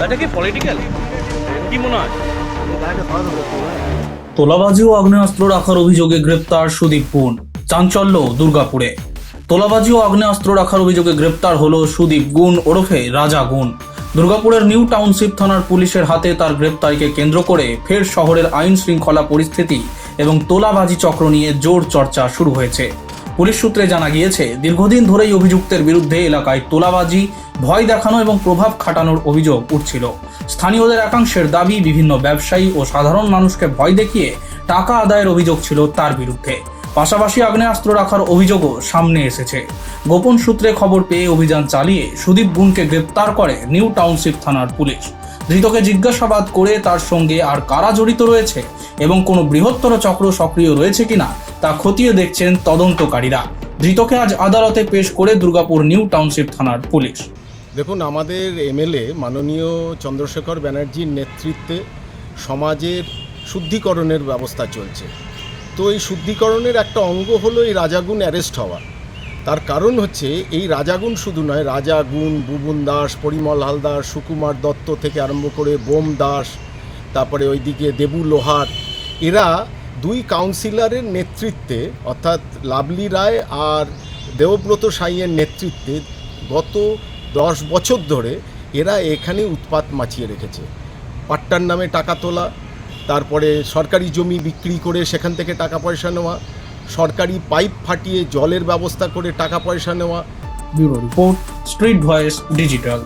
এটা কি পলিটিক্যাল কি মনে হয়? তোলাবাজি ও আগ্নেয়াস্ত্র রাখার অভিযোগে গ্রেপ্তার সুদীপ গুণ। চাঞ্চল্য দুর্গাপুরে। তোলাবাজি ও আগ্নেয়াস্ত্র রাখার অভিযোগে গ্রেপ্তার হলো সুদীপ গুণ ওরফে রাজা গুণ। দুর্গাপুরের নিউ টাউনশিপ থানার পুলিশের হাতে তার গ্রেপ্তারকে কেন্দ্র করে ফের শহরের আইন শৃঙ্খলা পরিস্থিতি এবং তোলাবাজি চক্র নিয়ে জোর চর্চা শুরু হয়েছে। পুলিশ সূত্রে জানা গিয়েছে, দীর্ঘদিন ধরেই অভিযুক্তের বিরুদ্ধে এলাকায় তোলাবাজি, ভয় দেখানো এবং প্রভাব খাটানোর অভিযোগ উঠছিল। স্থানীয়দের একাংশের দাবি, বিভিন্ন ব্যবসায়ী ও সাধারণ মানুষকে ভয় দেখিয়ে টাকা আদায়ের অভিযোগ ছিল তার বিরুদ্ধে। পাশাপাশি আগ্নেয়াস্ত্র রাখার অভিযোগও সামনে এসেছে। গোপন সূত্রে খবর পেয়ে অভিযান চালিয়ে সুদীপ গুণকে গ্রেপ্তার করে নিউ টাউনশিপ থানার পুলিশ। ধৃতকে জিজ্ঞাসাবাদ করে তার সঙ্গে আর কারা জড়িত রয়েছে এবং কোনো বৃহত্তর চক্র সক্রিয় রয়েছে কিনা তা খতিয়ে দেখছেন তদন্তকারীরা। ধৃতকে আজ আদালতে পেশ করে দুর্গাপুর নিউ টাউনশিপ থানার পুলিশ। দেখুন, আমাদের এমএলএ মাননীয় চন্দ্রশেখর ব্যানার্জির নেতৃত্বে সমাজের শুদ্ধিকরণের ব্যবস্থা চলছে। তো এই শুদ্ধিকরণের একটা অঙ্গ হলো এই রাজাগুণ অ্যারেস্ট হওয়া। তার কারণ হচ্ছে এই রাজাগুণ শুধু নয়, রাজাগুণ, বুবুন দাস, পরিমল হালদার, সুকুমার দত্ত থেকে আরম্ভ করে বোম দাস, তারপরে ওইদিকে দেবু লোহার, এরা দুই কাউন্সিলরের নেতৃত্বে অর্থাৎ লাভলি রায় আর দেবব্রত সাইয়ের নেতৃত্বে গত 10 বছর ধরে এরা এখানে উৎপাত মাচিয়ে রেখেছে। পাট্টার নামে টাকা তোলা, তারপরে সরকারি জমি বিক্রি করে সেখান থেকে টাকা পয়সা নেওয়া, সরকারি পাইপ ফাটিয়ে জলের ব্যবস্থা করে টাকা পয়সা নেওয়া। Bureau report, street voice digital.